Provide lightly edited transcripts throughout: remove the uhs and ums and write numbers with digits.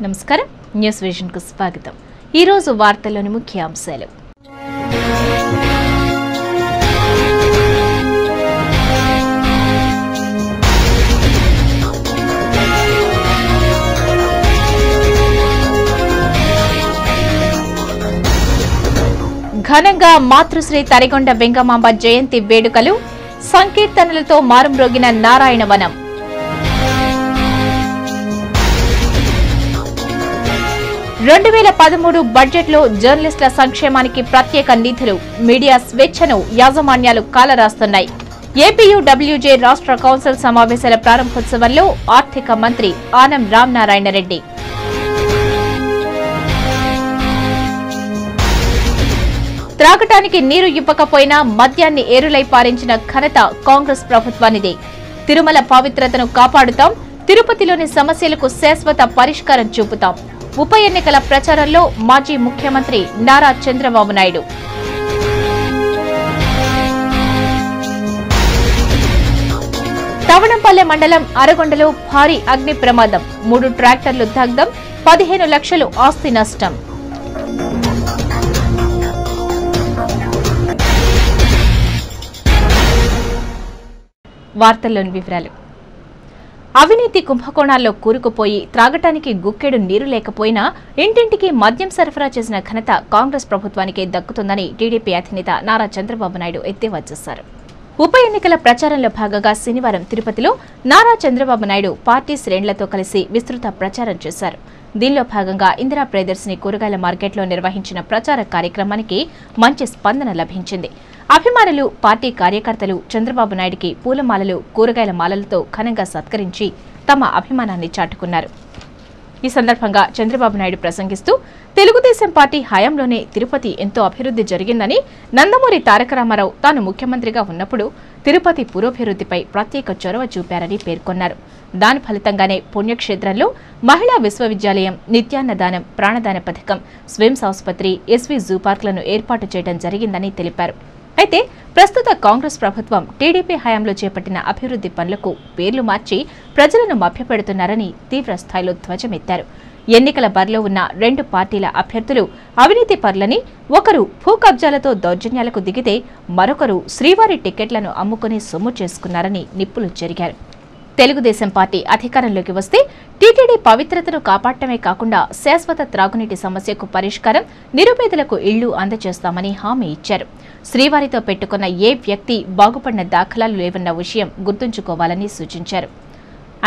నమస్కారం news vision కు స్వాగతం। ఈ రోజు వార్తల్లోని ముఖ్య అంశాలు। ఘనంగా మాతృశ్రీ తరిగొండ వెంగమాంబ జయంతి వేడుకలు, సంకీర్తనలతో మారుమ్రోగిన నారాయణవనం। రెండు 2013 బడ్జెట్లో జర్నలిస్టుల సంక్షేమానికి ప్రత్యేక నిధులు, మీడియా స్వేచ్ఛను యాజమాన్యాలు కాలరాస్తున్నాయి। ఏపీయూడబ్ల్యూజే రాష్ట్ర కౌన్సిల్ సమావేశాల ప్రారంభోత్సవంలో ఆర్థిక మంత్రి ఆనం రామనారాయణ రెడ్డి। త్రాగటానికి నీరు ఇవ్వకపోయినా మద్యాన్ని ఏరులై పారించిన ఘనత కాంగ్రెస్ ప్రభుత్వానిదే। తిరుమల పవిత్రతను కాపాడుతాం, తిరుపతిలోని సమస్యలకు శాశ్వత పరిష్కారం చూపుతాం। ఉప ఎన్నికల ప్రచారంలో మాజీ ముఖ్యమంత్రి నారా చంద్రబాబు నాయుడు। తవణంపల్లె మండలం అరగొండలో భారీ అగ్ని ప్రమాదం, 3 ట్రాక్టర్లు దగ్ధం, 15 లక్షలు ఆస్తి నష్టం। వార్తల్లోని వివరాలు। అవినీతి కుంభకోణాల్లో కూరుకుపోయి త్రాగటానికి గుక్కెడు నీరు లేకపోయినా ఇంటింటికి మద్యం సరఫరా చేసిన ఘనత కాంగ్రెస్ ప్రభుత్వానికే దక్కుతుందని టీడీపీ అధినేత నారా చంద్రబాబు నాయుడు ఎద్దేవా చేశారు। ఉప ఎన్నికల ప్రచారంలో భాగంగా శనివారం తిరుపతిలో నారా చంద్రబాబు నాయుడు పార్టీ శ్రేణులతో కలిసి విస్తృత ప్రచారం చేశారు। దీనిలో భాగంగా ఇందిరా ప్రియదర్శిని కూరగాయల మార్కెట్లో నిర్వహించిన ప్రచార కార్యక్రమానికి మంచి స్పందన లభించింది। అభిమానులు, పార్టీ కార్యకర్తలు చంద్రబాబు నాయుడికి పూలమాలలు, కూరగాయల మాలలతో ఘనంగా సత్కరించి తమ అభిమానాన్ని చాటుకున్నారు। ఈ సందర్భంగా చంద్రబాబు నాయుడు ప్రసంగిస్తూ తెలుగుదేశం పార్టీ హయాంలోనే తిరుపతి ఎంతో అభివృద్ధి జరిగిందని, నందమూరి తారక రామారావు తాను ముఖ్యమంత్రిగా ఉన్నప్పుడు తిరుపతి పురోభివృద్ధిపై ప్రత్యేక చొరవ చూపారని పేర్కొన్నారు। దాని ఫలితంగానే పుణ్యక్షేత్రంలో మహిళా విశ్వవిద్యాలయం, నిత్యాన్నదానం, ప్రాణదాన పథకం, స్విమ్స్ ఆసుపత్రి, ఎస్వీ జూ పార్కులను ఏర్పాటు చేయడం జరిగిందని తెలిపారు। అయితే ప్రస్తుత కాంగ్రెస్ ప్రభుత్వం టీడీపీ హయాంలో చేపట్టిన అభివృద్ధి పనులకు పేర్లు మార్చి ప్రజలను మభ్యపెడుతున్నారని తీవ్ర స్థాయిలో ధ్వజమెత్తారు। ఎన్నికల బరిలో ఉన్న 2 పార్టీల అభ్యర్థులు అవినీతి పరులని, ఒకరు భూ కబ్జాలతో దౌర్జన్యాలకు దిగితే మరొకరు శ్రీవారి టికెట్లను అమ్ముకుని సొమ్ము చేసుకున్నారని నిప్పులు చెరిగారు। తెలుగుదేశం పార్టీ అధికారంలోకి వస్తే టీటీడీ పవిత్రతను కాపాడటమే కాకుండా శాశ్వత త్రాగునీటి సమస్యకు పరిష్కారం, నిరుపేదలకు ఇళ్లు అందజేస్తామని హామీ ఇచ్చారు। శ్రీవారితో పెట్టుకున్న ఏ వ్యక్తి బాగుపడిన దాఖలాలు లేవన్న విషయం గుర్తుంచుకోవాలని సూచించారు।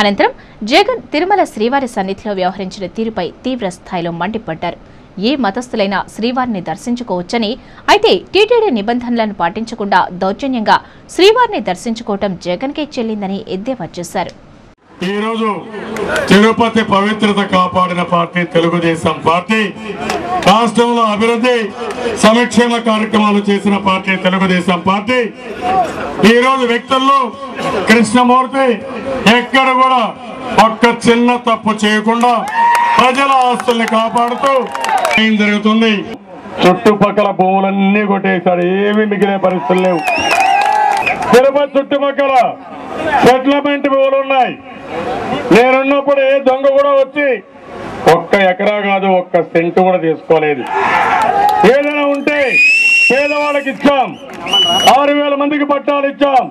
అనంతరం జగన్ తిరుమల శ్రీవారి సన్నిధిలో వ్యవహరించిన తీరుపై తీవ్ర స్థాయిలో మండిపడ్డారు। ఏ మతస్థులైనా శ్రీవారిని దర్శించుకోవచ్చని, అయితే టీటీడీ నిబంధనలను పాటించకుండా దౌర్జన్యంగా శ్రీవారిని దర్శించుకోవటం జగన్కే చెల్లిందని ఎద్దేవా చేశారు। ఈ రోజు తిరుపతి పవిత్రత కాపాడిన పార్టీ తెలుగుదేశం పార్టీ, రాష్ట్రంలో అభివృద్ధి సంక్షేమ కార్యక్రమాలు చేసిన పార్టీ తెలుగుదేశం పార్టీ। ఈ రోజు వ్యక్తుల్లో కృష్ణమూర్తి ఎక్కడ కూడా ఒక్క చిన్న తప్పు చేయకుండా ప్రజల ఆస్తుల్ని కాపాడుతూ ఏం జరుగుతుంది। చుట్టుపక్కల భూములన్నీ కొట్టేశాడు, ఏమీ మిగిలే పరిస్థితులు లేవు। తిరుపతి చుట్టుపక్కల సెటిల్మెంట్ భూములు ఉన్నాయి। నేనున్నప్పుడు ఏ దొంగ కూడా వచ్చి 1 ఎకరా కాదు, 1 సెంటు కూడా తీసుకోలేదు। ఏదైనా ఉంటే పేదవాళ్ళకి ఇచ్చాం, 6000 మందికి పట్టాలు ఇచ్చాం।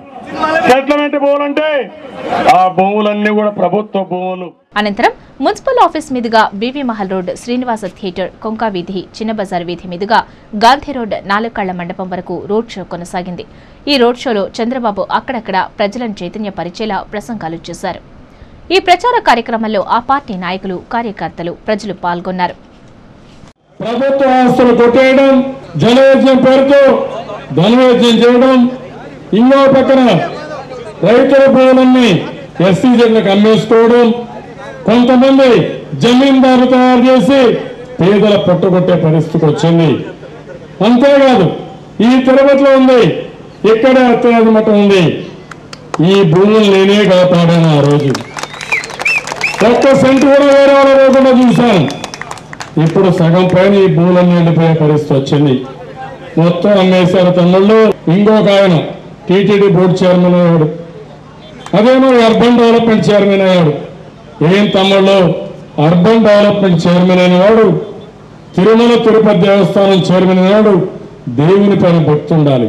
సెటిల్మెంట్ భూములు అంటే ఆ భూములన్నీ కూడా ప్రభుత్వ భూములు। అనంతరం మున్సిపల్ ఆఫీస్ మీదుగా BV Mahal road, Srinivasa theatre, Konka వీధి, చిన్న బజార్ వీధి మీదుగా గాంధీ రోడ్, 4 కళ్ల మండపం వరకు రోడ్ షో కొనసాగింది। ఈ రోడ్ షోలో చంద్రబాబు అక్కడక్కడ ప్రజలను చైతన్యపరిచేలా ప్రసంగాలు చేశారు। ఈ ప్రచార కార్యక్రమంలో ఆ పార్టీ నాయకులు, కార్యకర్తలు, ప్రజలు పాల్గొన్నారు। ప్రభుత్వ ఆస్తులు కొట్టేయడం, జలయజ్ఞం పేరుతో ధనయజ్ఞం చేయడం, ఇంకో పక్కన రైతుల భూములన్నీ ఎస్సీజెడ్లకు అమ్మేసుకోవడం, కొంతమంది జమీందారులు తయారు చేసి పేదల పట్టుకొట్టే పరిస్థితికి వచ్చింది। అంతేకాదు ఈ తిరుపతిలో ఉంది, ఇక్కడే అత్యధిక మఠం ఉంది। ఈ భూములు నేనే కాపాడాను। ఆ రోజు 1 సెంటు కూడా వేరే వాళ్ళ లేకుండా చూశాను। ఇప్పుడు సగం పైన ఈ భూములన్నీ ఎండిపోయే పరిస్థితి వచ్చింది। మొత్తం అమ్మేశారు తమ్ముళ్ళు। ఇంకొక ఆయన టీటీడీ బోర్డు చైర్మన్ అయ్యాడు, అదేమో అర్బన్ డెవలప్మెంట్ చైర్మన్ అయ్యాడు। ఏం తమ్ముళ్ళు అర్బన్ డెవలప్మెంట్ చైర్మన్ అయిన వాడు, తిరుమల తిరుపతి దేవస్థానం చైర్మన్ అయినాడు, దేవుని పైన భక్తి ఉండాలి.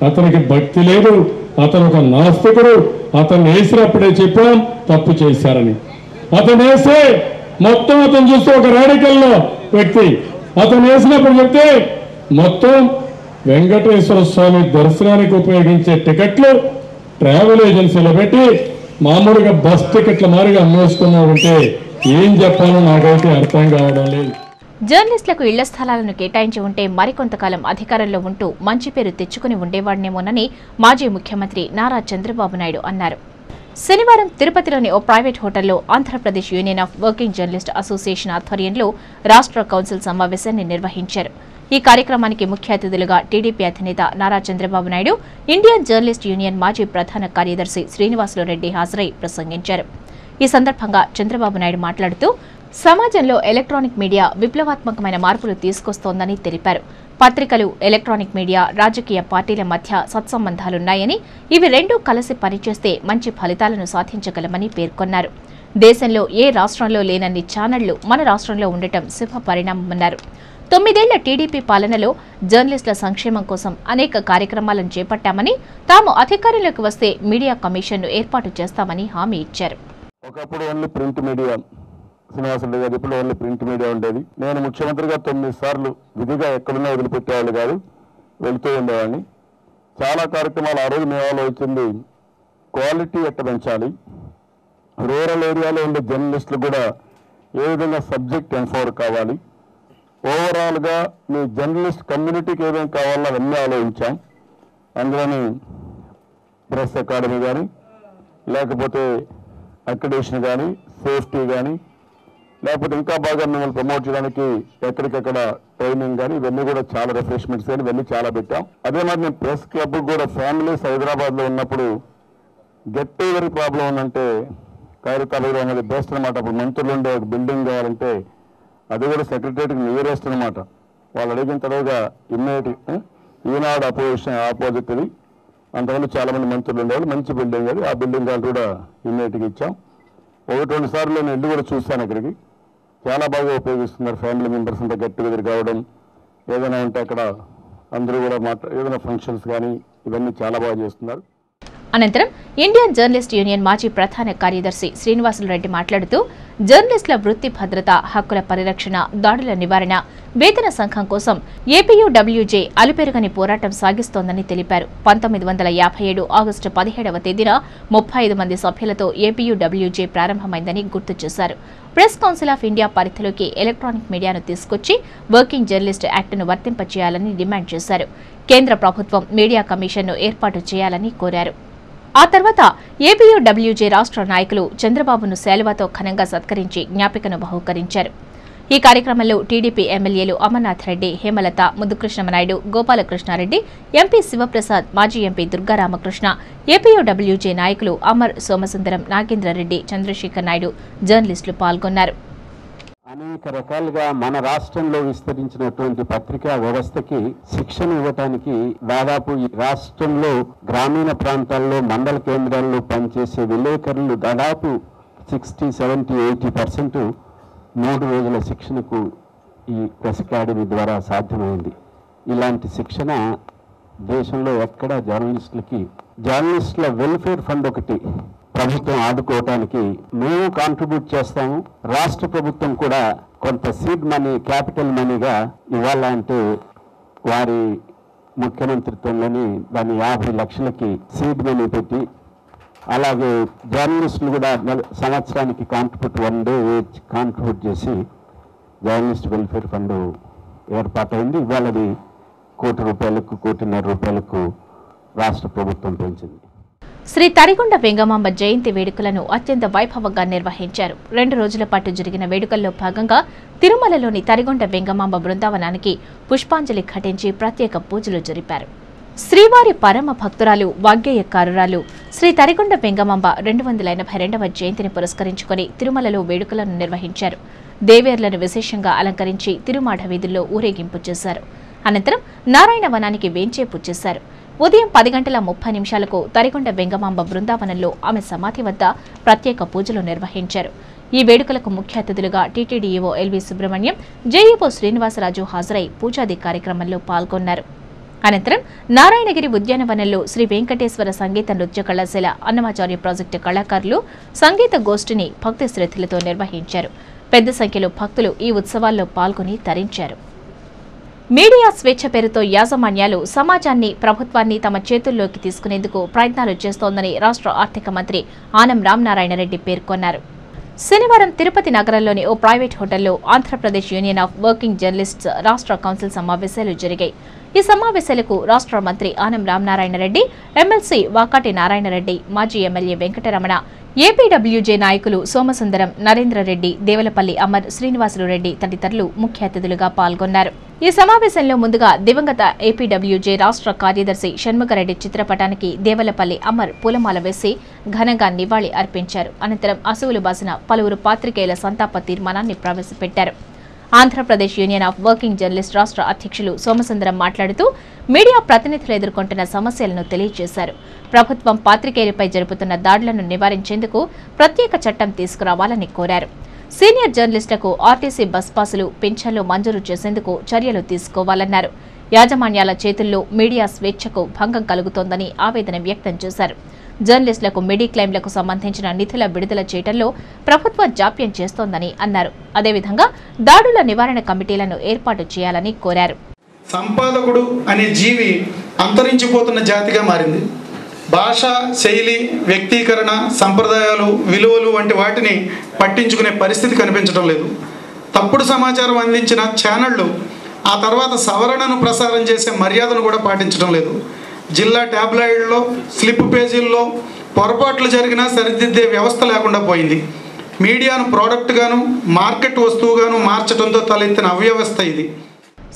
అతనికి భక్తి లేదు, అతను ఒక నాస్తికుడు. అతను వేసినప్పుడే చెప్పాం తప్పు చేశారని. అతను వేస్తే మొత్తం అతను చూస్తే ఒక రాడికల్లో వ్యక్తి. అతను వేసినప్పుడు చెప్తే మొత్తం వెంకటేశ్వర స్వామి దర్శనానికి ఉపయోగించే టికెట్లు ట్రావెల్ ఏజెన్సీలో పెట్టి మామూలుగా బస్ టికెట్ల మారిగా అమ్మేసుకున్నాడంటే ఏం చెప్పాలో నాకైతే అర్థం కావడం లేదు. జర్నలిస్టులకు ఇళ్ల స్థలాలను కేటాయించి ఉంటే మరికొంతకాలం అధికారంలో ఉంటూ మంచి పేరు తెచ్చుకుని ఉండేవాడినేమోనని మాజీ ముఖ్యమంత్రి నారా చంద్రబాబు నాయుడు అన్నారు. శనివారం తిరుపతిలోని ఓ ప్రైవేట్ హోటల్లో Andhra Pradesh union of working journalist association ఆధ్వర్యంలో రాష్ట్ర కౌన్సిల్ సమావేశాన్ని నిర్వహించారు. ఈ కార్యక్రమానికి ముఖ్య అతిథులుగా టీడీపీ అధినేత Nara Chandrababu Naidu, Indian journalist union మాజీ ప్రధాన కార్యదర్శి శ్రీనివాసులు రెడ్డి హాజరై ప్రసంగించారు. ఈ సందర్భంగా చంద్రబాబు నాయుడు మాట్లాడుతూ సమాజంలో ఎలక్ట్రానిక్ మీడియా విప్లవాత్మకమైన మార్పులు తీసుకొస్తోందని తెలిపారు. పత్రికలు, ఎలక్ట్రానిక్ మీడియా, రాజకీయ పార్టీల మధ్య సత్సంబంధాలున్నాయని, ఇవి రెండూ కలిసి పనిచేస్తే మంచి ఫలితాలను సాధించగలమని పేర్కొన్నారు. దేశంలో ఏ రాష్ట్రంలో లేనన్ని ఛానళ్లు మన రాష్ట్రంలో ఉండటం శుభ పరిణామమన్నారు. 9 ఏళ్ల టీడీపీ పాలనలో జర్నలిస్టుల సంక్షేమం కోసం అనేక కార్యక్రమాలను చేపట్టామని, తాము అధికారంలోకి వస్తే మీడియా కమిషన్ను ఏర్పాటు చేస్తామని హామీ ఇచ్చారు. ఒకప్పుడు ఓన్లీ ప్రింట్ మీడియా, శ్రీనివాసరెడ్డి గారు ఇప్పుడు ఓన్లీ ప్రింట్ మీడియా ఉండేది. నేను ముఖ్యమంత్రిగా 9 సార్లు విధిగా ఎక్కడున్నా వదిలిపెట్టేవాళ్ళు కాదు, వెళుతూ ఉండేవాడిని. చాలా కార్యక్రమాలు ఆ రోజు మేము ఆలోచించింది క్వాలిటీ ఎట్ట పెంచాలి, రూరల్ ఏరియాలో ఉండే జర్నలిస్టులు కూడా ఏ విధంగా సబ్జెక్ట్ ఎన్ఫోర్ కావాలి, ఓవరాల్గా మీ జర్నలిస్ట్ కమ్యూనిటీకి ఏమేమి కావాలో అవన్నీ ఆలోచించాం. అందులోని ప్రెస్ అకాడమీ కానీ, లేకపోతే అక్రిడేషన్ కానీ, సేఫ్టీ కానీ, లేకపోతే ఇంకా బాగా మిమ్మల్ని ప్రమోట్ చేయడానికి ఎక్కడికెక్కడ ట్రైనింగ్ కానీ, ఇవన్నీ కూడా చాలా రిఫ్రెష్మెంట్స్ కానీ ఇవన్నీ చాలా పెట్టాం. అదే మరి నేను ప్రెస్ క్లబ్ కూడా ఫ్యామిలీస్ హైదరాబాద్లో ఉన్నప్పుడు గెట్ టుగెదర్ ప్రాబ్లం ఉందంటే ఖైరతాబాద్లో ఉన్నది బెస్ట్ అనమాట. అప్పుడు మంత్రులు ఉండే ఒక బిల్డింగ్ కావాలంటే అది కూడా సెక్రటరీకి నియరెస్ట్ అనమాట. వాళ్ళు అడిగిన తర్వాత ఈనాడు ఆపోజిట్ ఇది, అంతవరకు చాలామంది మంత్రులు ఉండేవాళ్ళు. మంచి బిల్డింగ్ అది, ఆ బిల్డింగ్ వాళ్ళు కూడా ఇమ్మీడియట్గా ఇచ్చాం. 1-2 సార్లు నేను ఇల్లు కూడా చూశాను. అక్కడికి చాలా బాగా ఉపయోగిస్తున్నారు. ఫ్యామిలీ మెంబర్స్ అంతా గెట్ టుగెదర్ కావడం, ఏదైనా ఉంటే అక్కడ అందరూ కూడా ఏదైనా ఫంక్షన్స్ కానీ ఇవన్నీ చాలా బాగా చేస్తున్నారు. అనంతరం ఇండియన్ జర్నలిస్ట్ యూనియన్ మాజీ ప్రధాన కార్యదర్శి శ్రీనివాసులు రెడ్డి మాట్లాడుతూ జర్నలిస్టుల వృత్తి భద్రత, హక్కుల పరిరక్షణ, దాడుల నివారణ, వేతన సంఘం కోసం ఏపీయూడబ్ల్యూజే అలుపెరుగని పోరాటం సాగిస్తోందని తెలిపారు. 1957 ఆగస్టు 17వ తేదీన 35 మంది సభ్యులతో ఏపీయూడబ్ల్యూజే ప్రారంభమైందని గుర్తు చేశారు. ప్రెస్ కౌన్సిల్ ఆఫ్ ఇండియా పరిధిలోకి ఎలక్ట్రానిక్ మీడియాను తీసుకొచ్చి వర్కింగ్ జర్నలిస్ట్ యాక్టును వర్తింపచేయాలని డిమాండ్ చేశారు. కేంద్ర ప్రభుత్వం మీడియా కమిషన్ను ఏర్పాటు చేయాలని కోరారు. ఆ తర్వాత ఏపీయూడబ్ల్యూజే రాష్ట్ర నాయకులు చంద్రబాబును శాలువాతో ఘనంగా సత్కరించి జ్ఞాపికను బహూకరించారు. ఈ కార్యక్రమంలో టీడీపీ ఎమ్మెల్యేలు అమర్నాథ్ రెడ్డి, హేమలత, ముద్దుకృష్ణమనాయుడు, గోపాలకృష్ణారెడ్డి, ఎంపీ శివప్రసాద్, మాజీ ఎంపీ దుర్గారామకృష్ణ, ఏపీయూడబ్ల్యూజే నాయకులు అమర్, సోమసుందరం, నాగేంద్రరెడ్డి, చంద్రశేఖర్ నాయుడు, జర్నలిస్టులు పాల్గొన్నారు. అనేక రకాలుగా మన రాష్ట్రంలో విస్తరించినటువంటి పత్రికా వ్యవస్థకి శిక్షణ ఇవ్వటానికి దాదాపు ఈ రాష్ట్రంలో గ్రామీణ ప్రాంతాల్లో మండల కేంద్రాల్లో పనిచేసే విలేకరులు దాదాపు 60, 70, 80% 3 రోజుల శిక్షణకు ఈ ప్రెస్ అకాడమీ ద్వారా సాధ్యమైంది. ఇలాంటి శిక్షణ దేశంలో ఎక్కడ జర్నలిస్టుల వెల్ఫేర్ ఫండ్ ఒకటి ప్రభుత్వం ఆదుకోవటానికి మేము కాంట్రిబ్యూట్ చేస్తాము. రాష్ట్ర ప్రభుత్వం కూడా కొంత సీడ్ మనీ, క్యాపిటల్ మనీగా ఇవ్వాలంటే వారి ముఖ్యమంత్రిత్వంలోని దాన్ని 50 లక్షలకి సీడ్ మనీ పెట్టి, అలాగే జర్నలిస్టులు కూడా సంవత్సరానికి కాంట్రిబ్యూట్ 1 డే కాంట్రిబ్యూట్ చేసి జర్నలిస్ట్ వెల్ఫేర్ ఫండ్ ఏర్పాటైంది. ఇవాళది ₹1,00,00,000, ₹1,50,00,000 రాష్ట్ర ప్రభుత్వం పెంచింది. శ్రీ తరిగొండ వెంగమాంబ జయంతి వేడుకలను అత్యంత వైభవంగా నిర్వహించారు. 2 రోజుల పాటు జరిగిన వేడుకల్లో భాగంగా తిరుమలలోని తరిగొండ వెంగమాంబ బృందావనానికి పుష్పాంజలి ఘటించి ప్రత్యేక పూజలు జరిపారు. శ్రీవారి పరమ భక్తురాలు, వాగ్గేయకారురాలు శ్రీ తరిగొండ వెంగమాంబ 282వ జయంతిని పురస్కరించుకుని తిరుమలలో వేడుకలను నిర్వహించారు. దేవేర్లను విశేషంగా అలంకరించి తిరుమాఢ వీధుల్లో ఊరేగింపు చేశారు. అనంతరం నారాయణ వనానికి వేంచేపు చేశారు. ఉదయం 10:30 తరిగొండ వెంగమాంబ బృందావనంలో ఆమె సమాధి వద్ద ప్రత్యేక పూజలు నిర్వహించారు. ఈ వేడుకలకు ముఖ్య అతిథులుగా TTD EO LV Subrahmanyam, JEO Srinivasaraju హాజరై పూజాది కార్యక్రమంలో పాల్గొన్నారు. అనంతరం నారాయణగిరి ఉద్యానవనంలో శ్రీ వెంకటేశ్వర సంగీత నృత్య కళాశాల అన్నమాచార్య ప్రాజెక్టు కళాకారులు సంగీత గోష్ఠిని భక్తి శ్రద్ధలతో నిర్వహించారు. పెద్ద సంఖ్యలో భక్తులు ఈ ఉత్సవాల్లో పాల్గొని తరించారు. మీడియా స్వేచ్ఛ పేరుతో యాజమాన్యాలు సమాజాన్ని, ప్రభుత్వాన్ని తమ చేతుల్లోకి తీసుకునేందుకు ప్రయత్నాలు చేస్తోందని రాష్ట్ర ఆర్థిక మంత్రి ఆనం రామనారాయణ రెడ్డి పేర్కొన్నారు. శనివారం తిరుపతి నగరంలోని ఓ ప్రైవేట్ హోటల్లో Andhra Pradesh union of working journalists రాష్ట్ర కౌన్సిల్ సమావేశాలు జరిగాయి. ఈ సమావేశాలకు రాష్ట్ర మంత్రి ఆనం రామనారాయణ రెడ్డి, ఎమ్మెల్సీ వాకాటి నారాయణరెడ్డి, మాజీ ఎమ్మెల్యే వెంకటరమణ, ఏపీడబ్ల్యూజే నాయకులు సోమసుందరం, నరేంద్రరెడ్డి, దేవలపల్లి అమర్, శ్రీనివాసులు రెడ్డి తదితరులు ముఖ్య అతిథులుగా పాల్గొన్నారు. ఈ సమావేశంలో ముందుగా దివంగత ఏపీడబ్ల్యూజే రాష్ట్ర కార్యదర్శి షణ్ముఖరెడ్డి చిత్రపటానికి దేవలపల్లి అమర్ పూలమాల వేసి ఘనంగా నివాళి అర్పించారు. అనంతరం అసువులు బాసిన పలువురు పాత్రికేయుల సంతాప తీర్మానాన్ని ప్రవేశపెట్టారు. Andhra Pradesh union of working journalist రాష్ట్ర అధ్యక్షులు సోమసుందరం మాట్లాడుతూ మీడియా ప్రతినిధులు ఎదుర్కొంటున్న సమస్యలను తెలియజేశారు. ప్రభుత్వం పాత్రికేయులపై జరుపుతున్న దాడులను నివారించేందుకు ప్రత్యేక చట్టం తీసుకురావాలని కోరారు. సీనియర్ జర్నలిస్టులకు ఆర్టీసీ బస్ పాసులు, పింఛన్లు మంజూరు చేసేందుకు చర్యలు తీసుకోవాలన్నారు. యాజమాన్యాల చేతుల్లో మీడియా స్వేచ్ఛకు భంగం కలుగుతోందని ఆవేదన వ్యక్తం చేశారు. జర్నలిస్టులకు మెడిక్లెయిమ్లకు సంబంధించిన నిధుల విడుదల చేయడంలో ప్రభుత్వం జాప్యం చేస్తోందని అన్నారు. అదేవిధంగా దాడుల నివారణ కమిటీలను ఏర్పాటు చేయాలని కోరారు. సంపాదకుడు అనే జీవి అంతరించిపోతున్న జాతిగా మారింది. భాష, శైలి, వ్యక్తీకరణ, సంప్రదాయాలు, విలువలు వంటి వాటిని పట్టించుకునే పరిస్థితి కనిపించడం లేదు. తప్పుడు సమాచారం అందించిన ఛానళ్లు ఆ తర్వాత సవరణను ప్రసారం చేసే మర్యాదను కూడా పాటించడం లేదు. జిల్లా ట్యాబ్లాయిడ్లో, స్లిప్ పేజీల్లో పొరపాట్లు జరిగినా సరిదిద్దే వ్యవస్థ లేకుండా పోయింది. మీడియాను ప్రోడక్ట్గాను, మార్కెట్ వస్తువుగాను మార్చడంతో తలెత్తిన అవ్యవస్థ ఇది.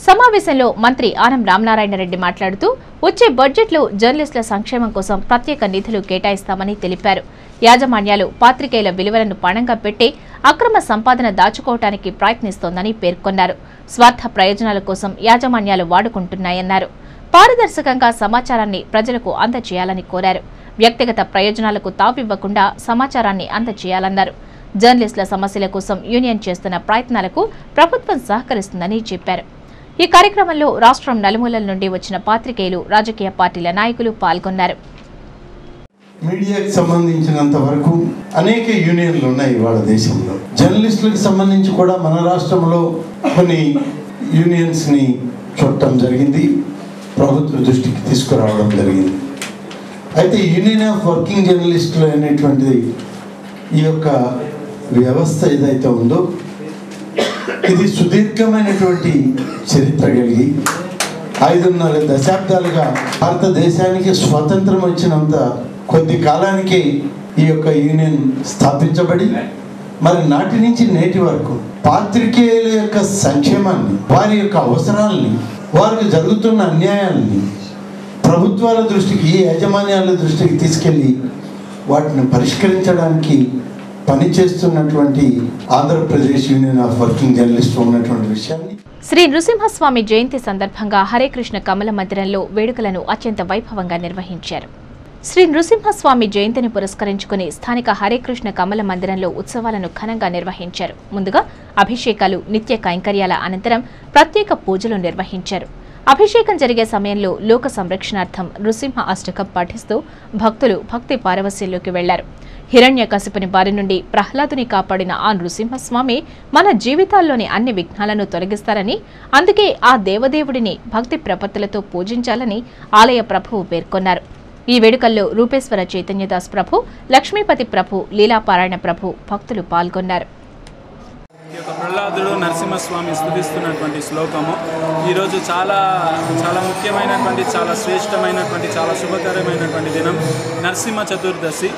సమావేశంలో మంత్రి ఆనం రామనారాయణ రెడ్డి మాట్లాడుతూ వచ్చే బడ్జెట్లో జర్నలిస్టుల సంక్షేమం కోసం ప్రత్యేక నిధులు కేటాయిస్తామని తెలిపారు. యాజమాన్యాలు పాత్రికేయుల విలువలను పణంగా పెట్టి అక్రమ సంపాదన దాచుకోవటానికి ప్రయత్నిస్తోందని పేర్కొన్నారు. స్వార్థ ప్రయోజనాల కోసం యాజమాన్యాలు వాడుకుంటున్నాయన్నారు. పారదర్శకంగా సమాచారాన్ని ప్రజలకు అందజేయాలని కోరారు. వ్యక్తిగత ప్రయోజనాలకు తావివ్వకుండా సమాచారాన్ని అందజేయాలన్నారు. జర్నలిస్టుల సమస్యల కోసం యూనియన్ చేస్తున్న ప్రయత్నాలకు ప్రభుత్వం సహకరిస్తుందని చెప్పారు. ఈ కార్యక్రమంలో రాష్ట్రం నలుమూలల నుండి వచ్చిన పాత్రికేయులు, రాజకీయ పార్టీల నాయకులు పాల్గొన్నారు. మీడియాకి సంబంధించినంత వరకు అనేక యూనియన్లు ఉన్నాయి ఇవాళ దేశంలో. జర్నలిస్టులకు సంబంధించి కూడా మన రాష్ట్రంలో కొన్ని యూనియన్స్ని చూడటం జరిగింది, ప్రభుత్వ దృష్టికి తీసుకురావడం జరిగింది. అయితే యూనియన్ ఆఫ్ వర్కింగ్ జర్నలిస్టులు అనేటువంటిది ఈ యొక్క వ్యవస్థ ఏదైతే ఉందో ఇది సుదీర్ఘమైనటువంటి చరిత్ర కలిగి 5.5 దశాబ్దాలుగా భారతదేశానికి స్వాతంత్రం వచ్చినంత కొద్ది కాలానికి ఈ యొక్క యూనియన్ స్థాపించబడి మరి నాటి నుంచి నేటి వరకు పాత్రికేయుల యొక్క సంక్షేమాన్ని, వారి యొక్క అవసరాలని, వారికి జరుగుతున్న అన్యాయాలని ప్రభుత్వాల దృష్టికి, యాజమాన్యాల దృష్టికి తీసుకెళ్ళి వాటిని పరిష్కరించడానికి పనిచేస్తున్నటువంటి Andhra Pradesh union of working journalist ఉన్నటువంటి విషయాన్ని. శ్రీ నృసింహస్వామి జయంతి సందర్భంగా హరేకృష్ణ కమల మందిరంలో వేడుకలను అత్యంత వైభవంగా నిర్వహించారు. శ్రీ నృసింహస్వామి జయంతిని పురస్కరించుకుని స్థానిక హరేకృష్ణ కమల మందిరంలో ఉత్సవాలను ఘనంగా నిర్వహించారు. ముందుగా అభిషేకాలు, నిత్య కైంకర్యాల అనంతరం ప్రత్యేక పూజలు నిర్వహించారు. అభిషేకం జరిగే సమయంలో లోక సంరక్షణార్థం నృసింహ అష్టకం పఠిస్తూ భక్తులు భక్తి పారవస్యంలోకి వెళ్లారు. హిరణ్యకశిపుని బారి నుండి ప్రహ్లాదుని కాపాడిన ఆ నృసింహస్వామి మన జీవితాల్లోని అన్ని విఘ్నాలను తొలగిస్తారని, అందుకే ఆ దేవదేవుడిని భక్తి ప్రపత్తులతో పూజించాలని ఆలయ ప్రభువు పేర్కొన్నారు. ఈ వేడుకల్లో రూపేశ్వర చైతన్యదాస్ ప్రభు, లక్ష్మీపతి ప్రభు, లీలాపారాయణ ప్రభు భక్తులు పాల్గొన్నారు. ప్రహ్లాదుడు నరసింహస్వామి స్తుతిస్తున్నటువంటి శ్లోకము ఈరోజు చాలా చాలా ముఖ్యమైనటువంటి, చాలా శ్రేష్టమైనటువంటి, చాలా శుభకరమైనటువంటి దినం నరసింహ చతుర్దశి.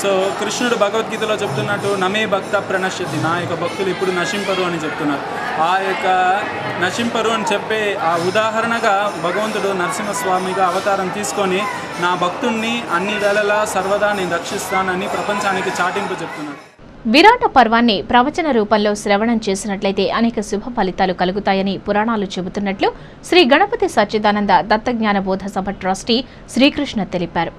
సో కృష్ణుడు భగవద్గీతలో చెప్తున్నట్టు నమే భక్త ప్రణశ్యతి, నా యొక్క భక్తులు ఇప్పుడు నశింపరు అని చెప్తున్నారు. ఆ యొక్క నశింపరు అని చెప్పే ఆ ఉదాహరణగా భగవంతుడు నరసింహస్వామిగా అవతారం తీసుకొని నా భక్తుణ్ణి అన్ని వేళలా సర్వదా నేను రక్షిస్తానని ప్రపంచానికి చాటింపు చెప్తున్నారు. విరాట పర్వాన్ని ప్రవచన రూపంలో శ్రవణం చేసినట్లయితే అనేక శుభ ఫలితాలు కలుగుతాయని పురాణాలు చెబుతున్నట్లు శ్రీ గణపతి సచ్చిదానంద దత్తజ్ఞాన బోధ సభ ట్రస్టీ శ్రీకృష్ణ తెలిపారు.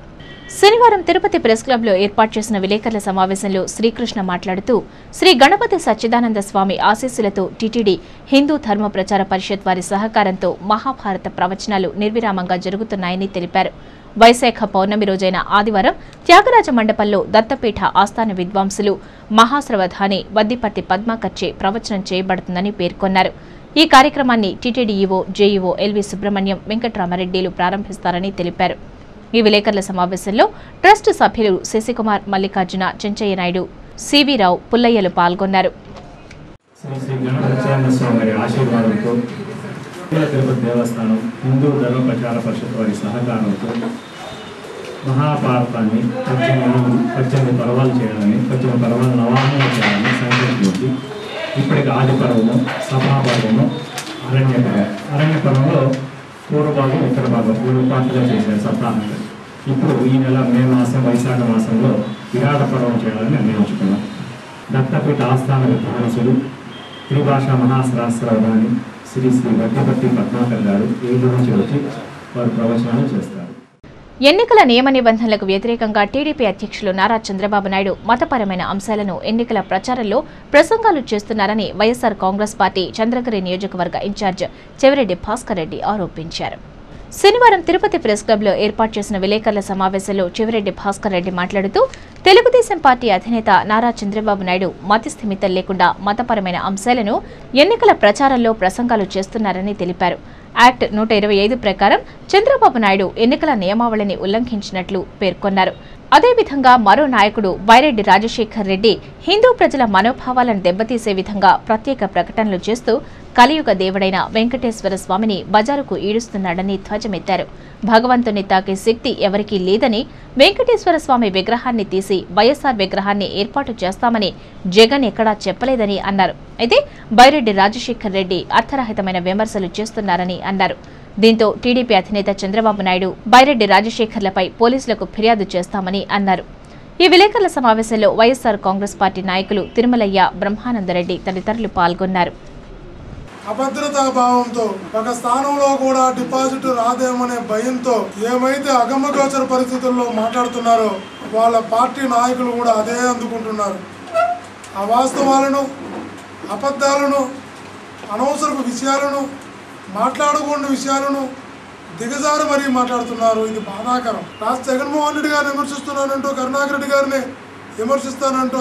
శనివారం తిరుపతి ప్రెస్ క్లబ్లో ఏర్పాటు చేసిన విలేకరుల సమావేశంలో శ్రీకృష్ణ మాట్లాడుతూ శ్రీ గణపతి సచ్చిదానంద స్వామి ఆశీస్సులతో టీటీడీ హిందూ ధర్మ ప్రచార పరిషత్ వారి సహకారంతో మహాభారత ప్రవచనాలు నిర్విరామంగా జరుగుతున్నాయని తెలిపారు. వైశాఖ పౌర్ణమి రోజైన ఆదివారం త్యాగరాజ మండపంలో దత్తపీఠ ఆస్థాన విద్వాంసులు మహాశ్రవధాని వద్దిపర్తి పద్మాకర్చే ప్రవచనం చేయబడుతుందని పేర్కొన్నారు. ఈ కార్యక్రమాన్ని TTD EO JEO LV Subrahmanyam వెంకట్రామరెడ్డిలు ప్రారంభిస్తారని తెలిపారు. ఈ విలేకరుల సమావేశంలో ట్రస్ట్ సభ్యులు శశికుమార్, మల్లికార్జున, చెంచయ్య నాయుడు, సివి రావు, పుల్లయ్యలు పాల్గొన్నారు. తిరుపతి దేవస్థానం హిందూ ధర్మ ప్రచార పరిషత్ వారి సహకారంతో మహాభారతాన్ని 18 పర్వాలు చేయాలని 18 పర్వాలు నవాహనం చేయాలని సంకల్పించి ఇప్పటికి ఆది పర్వము, సభాపర్వము, అరణ్య పర్వంలో పూర్వభాగం ఉత్తర భాగం 3 పార్టీగా చేశారు సప్తాహంగా. ఇప్పుడు ఈ నెల మే మాసం వైశాఖ మాసంలో విరాట పర్వం చేయాలని నిర్ణయించుకున్నాం. దత్తపీఠ ఆస్థాన విద్వాంసులు త్రిభాషా మహాసహస్రవధాని శ్రీ వద్దిపర్తి పద్మాకర్ గారు ఏడు నుంచి వచ్చి వారు ప్రవచనాలు చేస్తారు. ఎన్నికల నియమ నిబంధనలకు వ్యతిరేకంగా టీడీపీ అధ్యక్షులు నారా చంద్రబాబు నాయుడు మతపరమైన అంశాలను ఎన్నికల ప్రచారంలో ప్రసంగాలు చేస్తున్నారని వైఎస్సార్ కాంగ్రెస్ పార్టీ చంద్రగిరి నియోజకవర్గ ఇన్ఛార్జ్ చెవిరెడ్డి భాస్కర్ రెడ్డి ఆరోపించారు. శనివారం తిరుపతి ప్రెస్ క్లబ్లో ఏర్పాటు చేసిన విలేకరుల సమావేశంలో చెవిరెడ్డి భాస్కర్ రెడ్డి మాట్లాడుతూ తెలుగుదేశం పార్టీ అధినేత నారా చంద్రబాబు నాయుడు మతిస్థిమితం లేకుండా మతపరమైన అంశాలను ఎన్నికల ప్రచారంలో ప్రసంగాలు చేస్తున్నారని తెలిపారు. యాక్ట్ 125 ప్రకారం చంద్రబాబు నాయుడు ఎన్నికల నియమావళిని ఉల్లంఘించినట్లు పేర్కొన్నారు. అదేవిధంగా మరో నాయకుడు బైరెడ్డి రాజశేఖర్ రెడ్డి హిందూ ప్రజల మనోభావాలను దెబ్బతీసే విధంగా ప్రత్యేక ప్రకటనలు చేస్తూ కలియుగ దేవుడైన వెంకటేశ్వర స్వామిని బజారుకు ఈడుస్తున్నాడని ధ్వజమెత్తారు. భగవంతుని తాకే శక్తి ఎవరికీ లేదని, వెంకటేశ్వర స్వామి విగ్రహాన్ని తీసి వైఎస్సార్ విగ్రహాన్ని ఏర్పాటు చేస్తామని జగన్ ఎక్కడా చెప్పలేదని అన్నారు. అయితే బైరెడ్డి రాజశేఖర్ రెడ్డి అర్థరహితమైన విమర్శలు చేస్తున్నారని అన్నారు. దీంతో టీడీపీ అధినేత చంద్రబాబు నాయుడు బైరెడ్డి రాజశేఖర్లపై పోలీసులకు ఫిర్యాదు చేస్తామని అన్నారు. ఈ విలేకరుల సమావేశంలో వైఎస్సార్ కాంగ్రెస్ పార్టీ నాయకులు తిరుమలయ్య, బ్రహ్మానందరెడ్డి తదితరులు పాల్గొన్నారు. అభద్రతా భావంతో ఒక స్థానంలో కూడా డిపాజిట్ రాదేమనే భయంతో ఏమైతే అగమ్యగోచర పరిస్థితుల్లో మాట్లాడుతున్నారో వాళ్ళ పార్టీ నాయకులు కూడా అదే అందుకుంటున్నారు. అవాస్తవాలను, అబద్ధాలను, అనవసరపు విషయాలను, మాట్లాడకూడని విషయాలను దిగజారి మరీ మాట్లాడుతున్నారు. ఇది బాధాకరం. రాష్ట్ర జగన్మోహన్ రెడ్డి గారిని విమర్శిస్తున్నానంటూ కరుణాకర్ రెడ్డి గారిని విమర్శిస్తానంటూ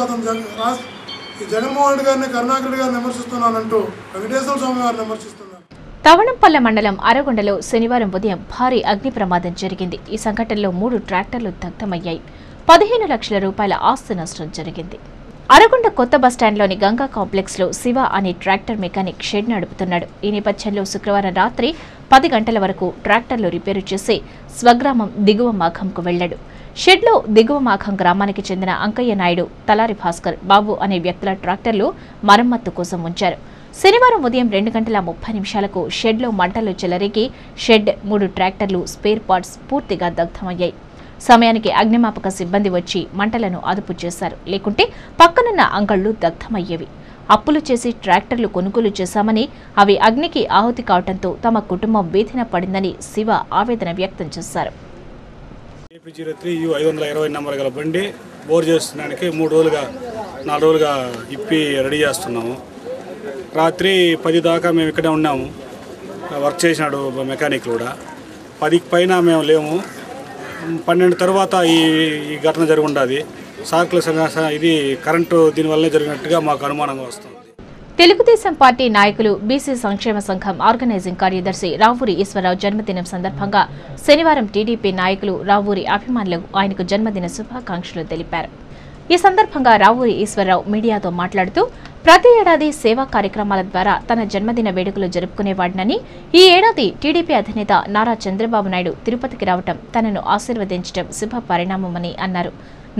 జగన్మోహన్ రెడ్డి గారిని కరుణాకర్ రెడ్డి గారిని విమర్శిస్తున్నానంటూ వెంకటేశ్వర స్వామి గారిని విమర్శిస్తున్నారు. తవణంపల్లె మండలం అరగొండలో శనివారం ఉదయం భారీ అగ్ని ప్రమాదం జరిగింది. ఈ సంఘటనలో 3 ట్రాక్టర్లు దగ్ధమయ్యాయి. 15 లక్షల రూపాయల ఆస్తి నష్టం జరిగింది. అరగొండ కొత్త బస్టాండ్లోని గంగా కాంప్లెక్స్ లో శివ అనే ట్రాక్టర్ మెకానిక్ షెడ్ నడుపుతున్నాడు. ఈ నేపథ్యంలో శుక్రవారం రాత్రి 10 గంటల వరకు ట్రాక్టర్లు రిపేరు చేసి స్వగ్రామం దిగువ మాఖంకు వెళ్లాడు. షెడ్లో దిగువ మాఖం గ్రామానికి చెందిన అంకయ్య నాయుడు, తలారి భాస్కర్, బాబు అనే వ్యక్తుల ట్రాక్టర్లు మరమ్మత్తు కోసం ఉంచారు. శనివారం ఉదయం 2 గంటల 30 నిమిషాలకు షెడ్లో మంటలు చెలరేగి షెడ్, 3 ట్రాక్టర్లు, స్పేర్ పార్ట్స్ పూర్తిగా దగ్ధమయ్యాయి. సమయానికి అగ్నిమాపక సిబ్బంది వచ్చి మంటలను అదుపు చేశారు. లేకుంటే పక్కనున్న అంగళ్లు దగ్ధమయ్యేవి. అప్పులు చేసి ట్రాక్టర్లు కొనుగోలు చేశామని, అవి అగ్నికి ఆహుతి కావడంతో తమ కుటుంబం వీధిన పడిందని శివ ఆవేదన వ్యక్తం చేశారు. 520 నెంబర్ గల బండి బోర్ చేస్తున్నానికి 4 రోజులుగా ఇప్పి రెడీ చేస్తున్నాము. రాత్రి 10 దాకా మేము ఇక్కడే ఉన్నాము. వర్క్ చేసినాడు మెకానిక్ కూడా. 10కి పైన మేము లేము. 12 తర్వాత ఈ ఘటన జరిగి ఉండదు. సార్కుల ఇది కరెంటు దీనివల్లనే జరిగినట్టుగా మాకు అనుమానంగా వస్తుంది. తెలుగుదేశం పార్టీ నాయకులు, బీసీ సంక్షేమ సంఘం ఆర్గనైజింగ్ కార్యదర్శి రావూరి ఈశ్వరరావు జన్మదినం సందర్భంగా శనివారం టీడీపీ నాయకులు, రావూరి అభిమానులు ఆయనకు జన్మదిన శుభాకాంక్షలు తెలిపారు. ఈ సందర్భంగా రావూరి ఈశ్వరరావు మీడియాతో మాట్లాడుతూ ప్రతి ఏడాది సేవా కార్యక్రమాల ద్వారా తన జన్మదిన వేడుకలు జరుపుకునేవాడినని, ఈ ఏడాది టీడీపీ అధినేత నారా చంద్రబాబు నాయుడు తిరుపతికి రావడం, తనను ఆశీర్వదించడం శుభ పరిణామమని అన్నారు.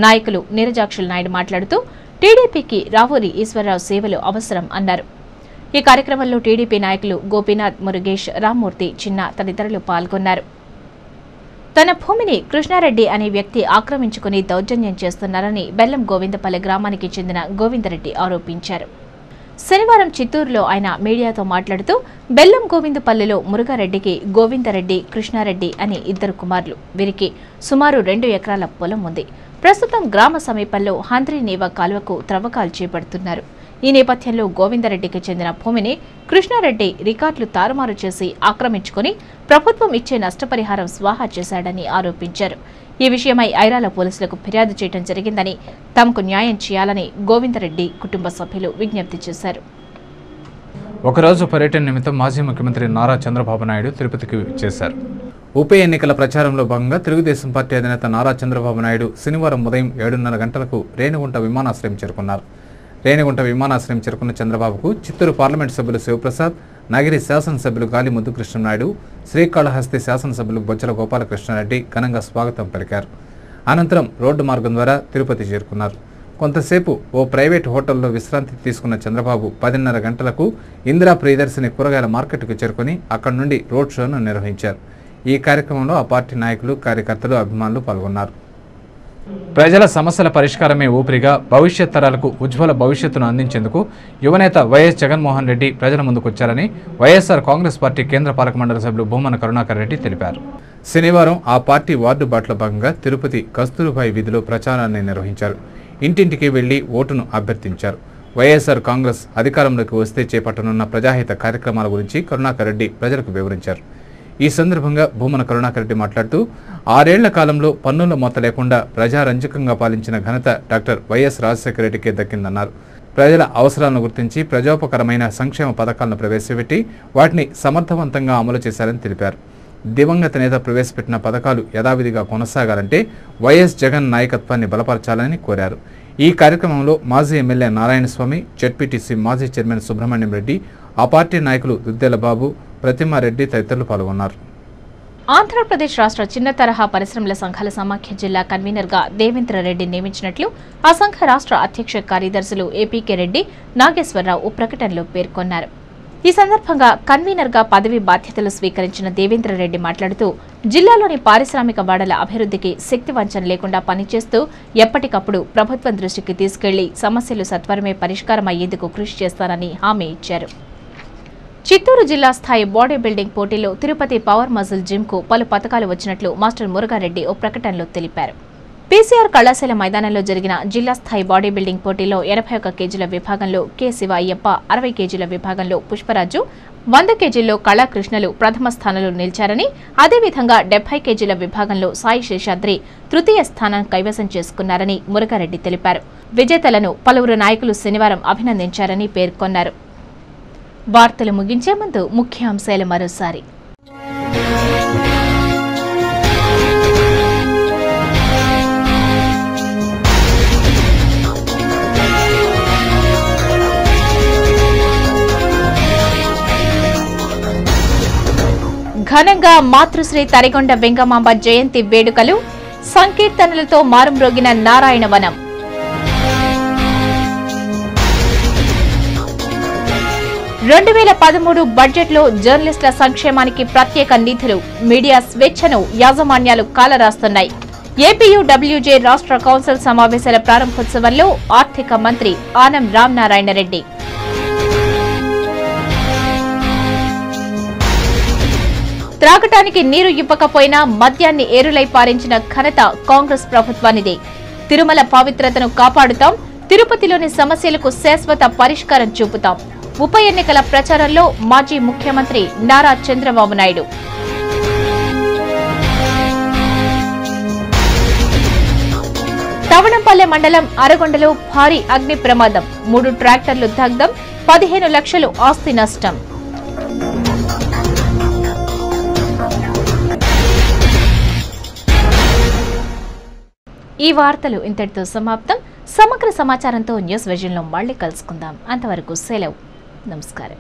నాయకులు నీరజాక్షుల నాయుడు మాట్లాడుతూ టీడీపీకి రావూరి ఈశ్వరరావు సేవలు అవసరం అన్నారు. ఈ కార్యక్రమంలో టీడీపీ నాయకులు గోపీనాథ్, మురుగేష్, రామ్మూర్తి, చిన్న తదితరులు పాల్గొన్నారు. తన భూమిని కృష్ణారెడ్డి అనే వ్యక్తి ఆక్రమించుకుని దౌర్జన్యం చేస్తున్నారని బెల్లం గోవిందపల్లె గ్రామానికి చెందిన గోవిందరెడ్డి ఆరోపించారు. శనివారం చిత్తూరులో ఆయన మీడియాతో మాట్లాడుతూ బెల్లం గోవిందపల్లిలో మురుగారెడ్డికి గోవిందరెడ్డి కృష్ణారెడ్డి అని 2 కుమారులు. వీరికి సుమారు 2 ఎకరాల పొలం ఉంది. ప్రస్తుతం గ్రామ సమీపంలో హంద్రీనీవా కాలువకు త్రవ్వకాలు చేపడుతున్నారు. ఈ నేపథ్యంలో గోవిందరెడ్డికి చెందిన భూమిని కృష్ణారెడ్డి రికార్డులు తారుమారు చేసి ఆక్రమించుకుని ప్రభుత్వం ఇచ్చే నష్టపరిహారం స్వాహా చేశాడని ఆరోపించారు. ఈ విషయమై ఐరాల పోలీసులకు ఫిర్యాదు చేయడం జరిగిందని, తమకు న్యాయం చేయాలని గోవిందరెడ్డి కుటుంబ సభ్యులు విజ్ఞప్తి చేశారు. ఒకరోజు పర్యటన నిమిత్తం మాజీ ముఖ్యమంత్రి నారా చంద్రబాబు నాయుడు తిరుపతికి చేశారు. ఉప ఎన్నికల ప్రచారంలో భాగంగా తెలుగుదేశం పార్టీ అధినేత నారా చంద్రబాబు నాయుడు శనివారం ఉదయం 7:30 గంటలకు రేణిగుంట విమానాశ్రయం చేరుకున్నారు. రేణిగుంట విమానాశ్రయం చేరుకున్న చంద్రబాబుకు చిత్తూరు పార్లమెంటు సభ్యులు శివప్రసాద్, నగిరి శాసనసభ్యులు గాలి ముద్దుకృష్ణనాయుడు, శ్రీకాళహస్తి శాసనసభ్యులు బొజ్జల గోపాలకృష్ణారెడ్డి ఘనంగా స్వాగతం పలికారు. అనంతరం రోడ్డు మార్గం ద్వారా తిరుపతి చేరుకున్నారు. కొంతసేపు ఓ ప్రైవేటు హోటల్లో విశ్రాంతి తీసుకున్న చంద్రబాబు 10:30 గంటలకు ఇందిరా ప్రియదర్శిని కూరగాయల మార్కెట్కు చేరుకుని అక్కడి నుండి రోడ్ షోను నిర్వహించారు. ఈ కార్యక్రమంలో ఆ పార్టీ నాయకులు, కార్యకర్తలు, అభిమానులు పాల్గొన్నారు. ప్రజల సమస్యల పరిష్కారమే ఊపిరిగా భవిష్యత్ తరాలకు ఉజ్వల భవిష్యత్తును అందించేందుకు యువనేత వైఎస్ జగన్మోహన్ రెడ్డి ప్రజల ముందుకొచ్చారని వైఎస్ఆర్ కాంగ్రెస్ పార్టీ కేంద్ర పాలక మండలి సభ్యులు భూమన కరుణాకర్ రెడ్డి తెలిపారు. శనివారం ఆ పార్టీ వార్డు బాటలో భాగంగా తిరుపతి కస్తూరిబాయి వీధిలో ప్రచారాన్ని నిర్వహించారు. ఇంటింటికి వెళ్లి ఓటును అభ్యర్థించారు. వైఎస్ఆర్ కాంగ్రెస్ అధికారంలోకి వస్తే చేపట్టనున్న ప్రజాహిత కార్యక్రమాల గురించి కరుణాకర్ రెడ్డి ప్రజలకు వివరించారు. ఈ సందర్భంగా భూమన కరుణాకర్ రెడ్డి మాట్లాడుతూ 6 ఏళ్ల కాలంలో పన్నుల మొత్త లేకుండా ప్రజారంజకంగా పాలించిన ఘనత డాక్టర్ వైఎస్ రాజశేఖర రెడ్డికే దక్కిందన్నారు. ప్రజల అవసరాలను గుర్తించి ప్రజోపకరమైన సంక్షేమ పథకాలను ప్రవేశపెట్టి వాటిని సమర్థవంతంగా అమలు చేశారని తెలిపారు. దివంగత నేత ప్రవేశపెట్టిన పథకాలు యథావిధిగా కొనసాగాలంటే వైఎస్ జగన్ నాయకత్వాన్ని బలపరచాలని కోరారు. ఈ కార్యక్రమంలో మాజీ ఎమ్మెల్యే నారాయణస్వామి, జెడ్పీటీసీ మాజీ చైర్మన్ సుబ్రహ్మణ్యం రెడ్డి, ఆ పార్టీ నాయకులు దుద్దెల బాబు, ప్రతిమారెడ్డి తదితరులు పాల్గొన్నారు. ఆంధ్రప్రదేశ్ రాష్ట్ర చిన్న తరహా పరిశ్రమల సంఘాల సమాఖ్య జిల్లా కన్వీనర్గా దేవేంద్ర రెడ్డి నియమించినట్లు ఆ సంఘ రాష్ట్ర అధ్యక్ష కార్యదర్శులు ఏపీకే రెడ్డి, నాగేశ్వరరావు ఓ ప్రకటనలో పేర్కొన్నారు. ఈ సందర్భంగా కన్వీనర్గా పదవి బాధ్యతలు స్వీకరించిన దేవేంద్ర రెడ్డి మాట్లాడుతూ జిల్లాలోని పారిశ్రామిక వాడల అభివృద్ధికి శక్తి వంచన లేకుండా పనిచేస్తూ ఎప్పటికప్పుడు ప్రభుత్వం దృష్టికి తీసుకెళ్లి సమస్యలు సత్వరమే పరిష్కారం అయ్యేందుకు కృషి చేస్తానని హామీ ఇచ్చారు. చిత్తూరు జిల్లా స్థాయి బాడీ బిల్డింగ్ పోటీలో తిరుపతి పవర్ మజిల్ జిమ్కు పలు పథకాలు వచ్చినట్లు మాస్టర్ మురుగారెడ్డి ఓ ప్రకటనలో తెలిపారు. పీసీఆర్ కళాశాల మైదానంలో జరిగిన జిల్లా స్థాయి బాడీ బిల్డింగ్ పోటీలో 81 కేజీల విభాగంలో కె శివ అయ్యప్ప, 60 కేజీల విభాగంలో పుష్పరాజు, 100 కేజీల్లో కళాకృష్ణలు ప్రథమ స్థానంలో నిలిచారని, అదేవిధంగా 70 కేజీల విభాగంలో సాయి శేషాద్రి తృతీయ స్థానం కైవసం చేసుకున్నారని మురుగారెడ్డి తెలిపారు. విజేతలను పలువురు నాయకులు శనివారం అభినందించారని పేర్కొన్నారు. వార్తలు ముగించే ముందు ముఖ్యాంశాలు మరోసారి. ఘనంగా మాతృశ్రీ తరిగొండ వెంగమాంబ జయంతి వేడుకలు, సంకీర్తనలతో మారుమ్రోగిన నారాయణవనం. రెండు 2013 బడ్జెట్లో జర్నలిస్టుల సంక్షేమానికి ప్రత్యేక నిధులు, మీడియా స్వేచ్ఛను యాజమాన్యాలు కాలరాస్తున్నాయి. ఏపీయూడబ్ల్యూజే రాష్ట్ర కౌన్సిల్ సమావేశాల ప్రారంభోత్సవంలో ఆర్థిక మంత్రి ఆనం రామనారాయణ రెడ్డి. త్రాగటానికి నీరు ఇవ్వకపోయినా మద్యాన్ని ఏరులై పారించిన ఘనత కాంగ్రెస్ ప్రభుత్వానిదే. తిరుమల పవిత్రతను కాపాడుతాం, తిరుపతిలోని సమస్యలకు శాశ్వత పరిష్కారం చూపుతాం. ఉప ఎన్నికల ప్రచారంలో మాజీ ముఖ్యమంత్రి నారా చంద్రబాబు నాయుడు. తవణంపల్లె మండలం అరగొండలో భారీ అగ్ని ప్రమాదం, 3 ట్రాక్టర్లు దగ్ధం, 15 లక్షలు ఆస్తి నష్టం. ఈ వార్తలు ఇంతటితో సమాప్తం. సమగ్ర సమాచారంతో న్యూస్ విజన్లో మళ్ళీ కలుసుకుందాం. అంతవరకు సెలవు. నమస్కారం.